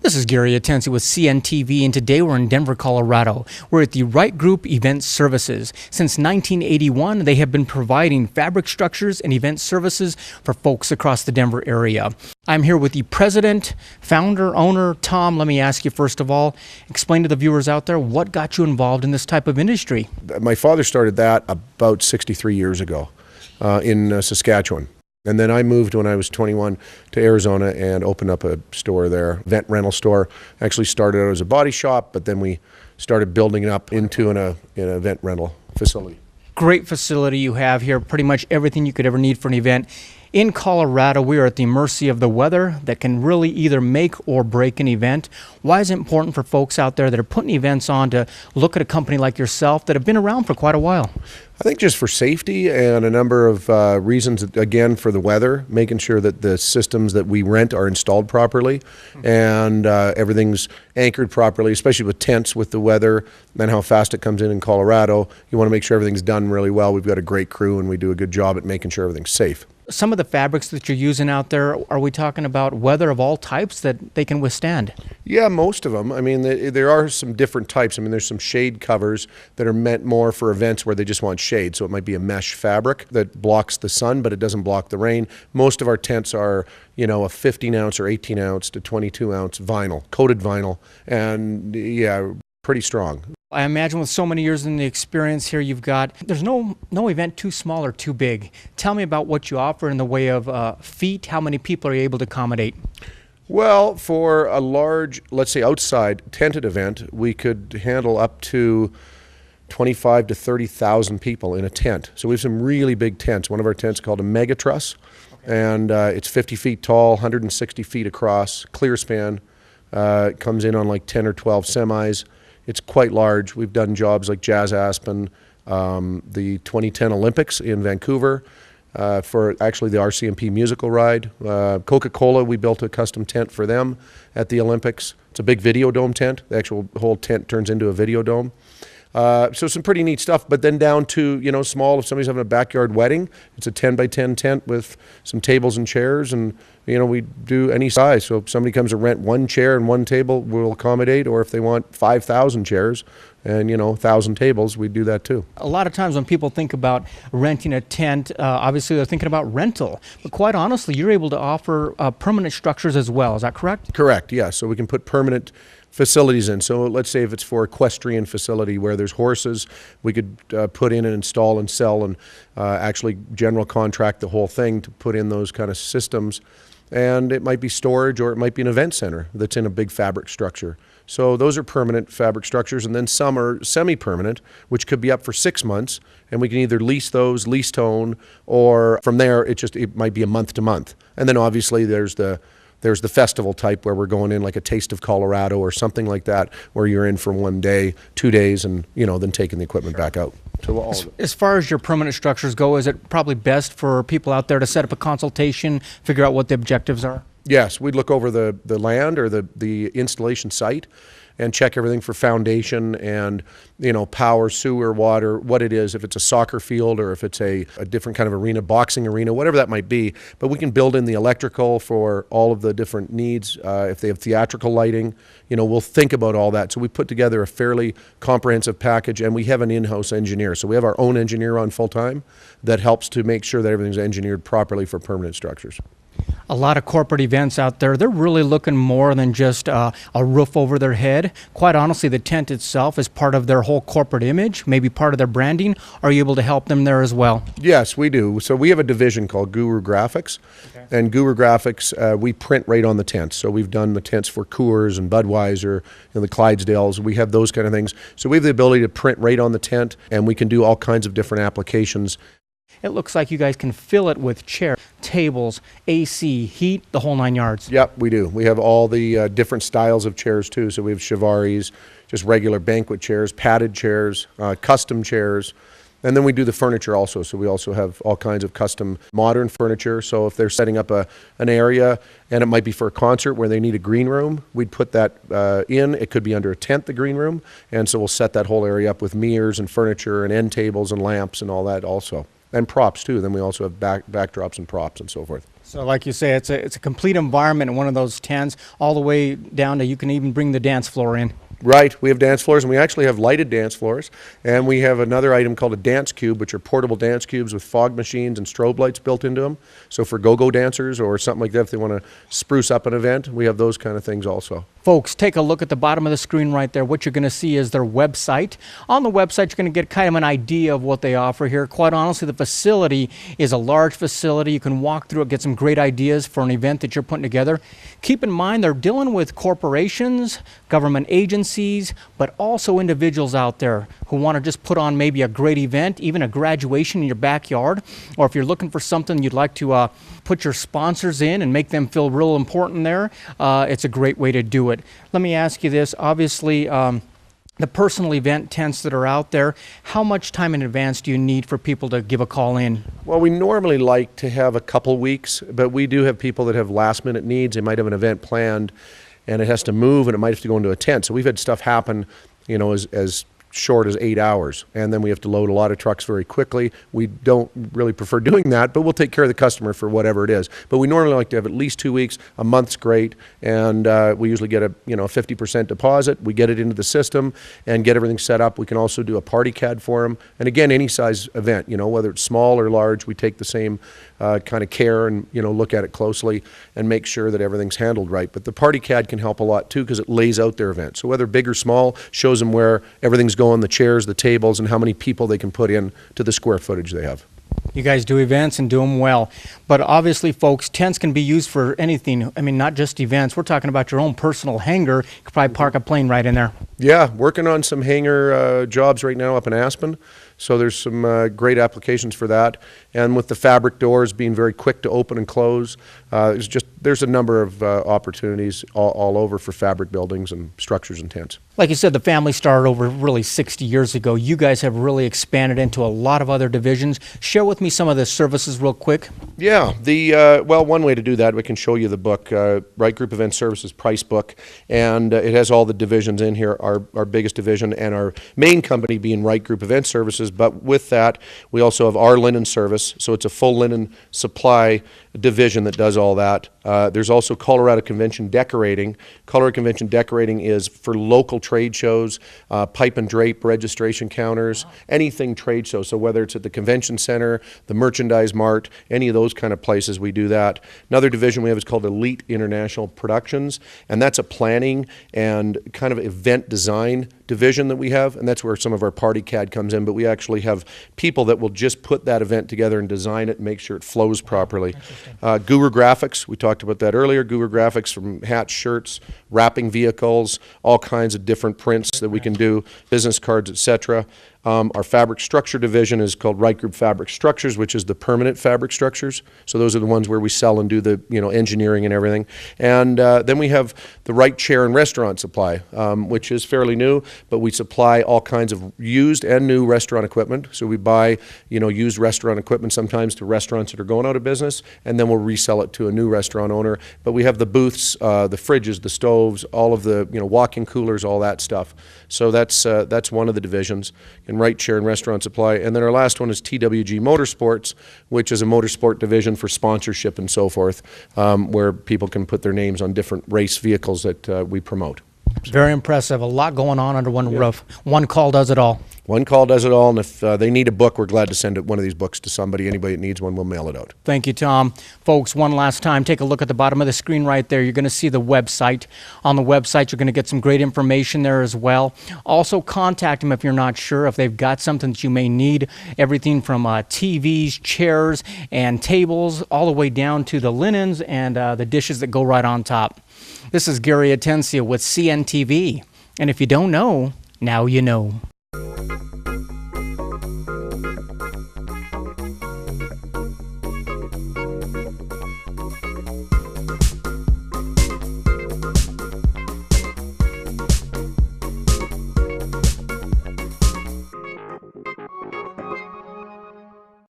This is Gary Atensi with CNTV, and today we're in Denver, Colorado. We're at the Wright Group Event Services. Since 1981, they have been providing fabric structures and event services for folks across the Denver area. I'm here with the president, founder, owner, Tom. Let me ask you, first of all, explain to the viewers out there, what got you involved in this type of industry? My father started that about 63 years ago in Saskatchewan. And then I moved when I was 21 to Arizona and opened up a store there, event rental store. Actually started out as a body shop, but then we started building it up into an event rental facility. Great facility you have here, pretty much everything you could ever need for an event. In Colorado, we are at the mercy of the weather that can really either make or break an event. Why is it important for folks out there that are putting events on to look at a company like yourself that have been around for quite a while? I think just for safety and a number of reasons, again, for the weather, making sure that the systems that we rent are installed properly and everything's anchored properly, especially with tents with the weather and how fast it comes in Colorado. You want to make sure everything's done really well. We've got a great crew and we do a good job at making sure everything's safe. Some of the fabrics that you're using out there, are we talking about weather of all types that they can withstand? Yeah, most of them. I mean, there are some different types. I mean, there's some shade covers that are meant more for events where they just want shade. So it might be a mesh fabric that blocks the sun, but it doesn't block the rain. Most of our tents are, a 15 ounce or 18 ounce to 22 ounce vinyl, coated vinyl, and yeah, pretty strong. I imagine with so many years in the experience here you've got, there's no event too small or too big. Tell me about what you offer in the way of feet. How many people are you able to accommodate? Well, for a large, let's say outside tented event, we could handle up to 25 to 30,000 people in a tent. So we have some really big tents. One of our tents is called a mega truss, and it's 50 feet tall, 160 feet across, clear span. It comes in on like 10 or 12 semis. It's quite large. We've done jobs like Jazz Aspen, the 2010 Olympics in Vancouver, for actually the RCMP musical ride. Coca-Cola, we built a custom tent for them at the Olympics. It's a big video dome tent. The actual whole tent turns into a video dome. So some pretty neat stuff, but then down to, small, if somebody's having a backyard wedding, it's a 10 by 10 tent with some tables and chairs, and, we do any size. So if somebody comes to rent one chair and one table, we'll accommodate, or if they want 5,000 chairs and, 1,000 tables, we do that too. A lot of times when people think about renting a tent, obviously they're thinking about rental, but quite honestly, you're able to offer permanent structures as well. Is that correct? Correct, yeah. So we can put permanent facilities in. So let's say if it's for equestrian facility where there's horses, we could put in and install and sell and actually general contract the whole thing to put in those kind of systems. And it might be storage, or it might be an event center that's in a big fabric structure. So those are permanent fabric structures, and then some are semi-permanent, which could be up for 6 months, and we can either lease those, lease to own, or from there it might be a month to month. And then obviously there's the festival type where we're going in like a Taste of Colorado or something like that, where you're in for 1 day, 2 days, and then taking the equipment back out. As far as your permanent structures go, is it probably best for people out there to set up a consultation, figure out what the objectives are? Yes, we'd look over the land or the installation site and check everything for foundation and, power, sewer, water, what it is, if it's a soccer field or if it's a different kind of arena, boxing arena, whatever that might be. But we can build in the electrical for all of the different needs. If they have theatrical lighting, we'll think about all that. So we put together a fairly comprehensive package, and we have an in-house engineer. So we have our own engineer on full-time that helps to make sure that everything's engineered properly for permanent structures. A lot of corporate events out there, they're really looking more than just a roof over their head. Quite honestly, the tent itself is part of their whole corporate image, maybe part of their branding. Are you able to help them there as well? Yes, we do. So we have a division called Guru Graphics. Okay. And Guru Graphics, we print right on the tents. So we've done the tents for Coors and Budweiser and the Clydesdales. We have those kind of things. So we have the ability to print right on the tent, and we can do all kinds of different applications. It looks like you guys can fill it with chairs, tables, AC, heat, the whole 9 yards. Yep, we do. We have all the different styles of chairs too. So we have Chivaris, just regular banquet chairs, padded chairs, custom chairs, And then we do the furniture also. So we also have all kinds of custom modern furniture. So if they're setting up an area and it might be for a concert where they need a green room, we'd put that in. It could be under a tent, the green room. And so we'll set that whole area up with mirrors and furniture and end tables and lamps and all that also. And props too. Then we also have backdrops and props and so forth. So like you say, it's a complete environment in one of those tents, all the way down to you can even bring the dance floor in. Right, we have dance floors, and we actually have lighted dance floors, and we have another item called a dance cube, which are portable dance cubes with fog machines and strobe lights built into them. So for go-go dancers or something like that, if they want to spruce up an event, we have those kind of things also. Folks, take a look at the bottom of the screen right there. What you're going to see is their website. On the website, you're going to get kind of an idea of what they offer here. Quite honestly, the facility is a large facility. You can walk through it, get some great ideas for an event that you're putting together. Keep in mind, they're dealing with corporations, government agencies, but also individuals out there who want to just put on maybe a great event, even a graduation in your backyard, or if you're looking for something you'd like to put your sponsors in and make them feel real important there, it's a great way to do it. Let me ask you this. Obviously, the personal event tents that are out there, how much time in advance do you need for people to give a call in? Well, we normally like to have a couple weeks, but we do have people that have last-minute needs. They might have an event planned, and it has to move, and it might have to go into a tent. So we've had stuff happen, you know, as short as 8 hours, and then we have to load a lot of trucks very quickly. We don't really prefer doing that, but we'll take care of the customer for whatever it is. But we normally like to have at least 2 weeks. A month's great, and we usually get a 50% deposit. We get it into the system and get everything set up. We can also do a party CAD for them, and again, any size event, whether it's small or large, we take the same kind of care and look at it closely and make sure that everything's handled right. But the party CAD can help a lot too, because it lays out their event. So whether big or small, shows them where everything's going, the chairs, the tables, and how many people they can put in to the square footage they have. You guys do events and do them well. But obviously, folks, tents can be used for anything. I mean, not just events. We're talking about your own personal hangar. You could probably park a plane right in there. Yeah, working on some hangar jobs right now up in Aspen. So there's some great applications for that. And with the fabric doors being very quick to open and close, there's a number of opportunities all over for fabric buildings and structures and tents. Like you said, the family started over really 60 years ago. You guys have really expanded into a lot of other divisions. Share with me some of the services real quick. Yeah, well, one way to do that, we can show you the book, Wright Group Event Services Price Book, and it has all the divisions in here, our biggest division and our main company being Wright Group Event Services. But with that, we also have our linen service, so it's a full linen supply division that does all that. There's also Colorado Convention Decorating. Colorado Convention Decorating is for local trade shows, pipe and drape registration counters, anything trade show. So whether it's at the convention center, the merchandise mart, any of those kind of places, we do that. Another division we have is called Elite International Productions, and that's a planning and kind of event design division that we have, and that's where some of our party CAD comes in, but we actually have people that will just put that event together and design it and make sure it flows properly. Guru Graphics, we talked about that earlier. Guru Graphics, from hats, shirts, wrapping vehicles, all kinds of different prints that we can do, business cards, etc. Our fabric structure division is called Wright Group Fabric Structures, which is the permanent fabric structures. So those are the ones where we sell and do the engineering and everything. And then we have the Wright Chair and Restaurant Supply, which is fairly new, but we supply all kinds of used and new restaurant equipment. So we buy used restaurant equipment sometimes to restaurants that are going out of business, and then we'll resell it to a new restaurant owner. But we have the booths, the fridges, the stoves, all of the walk-in coolers, all that stuff. So that's one of the divisions in Wright Chair and Restaurant Supply. And then our last one is TWG Motorsports, which is a motorsport division for sponsorship and so forth, where people can put their names on different race vehicles that we promote. Very impressive. A lot going on under one roof. One call does it all. One call does it all, and if they need a book, we're glad to send one of these books to somebody. Anybody that needs one, we'll mail it out. Thank you, Tom. Folks, one last time, take a look at the bottom of the screen right there. You're going to see the website. On the website, you're going to get some great information there as well. Also, contact them if you're not sure, if they've got something that you may need. Everything from TVs, chairs, and tables, all the way down to the linens and the dishes that go right on top. This is Gary Atencia with CNTV. And if you don't know, now you know.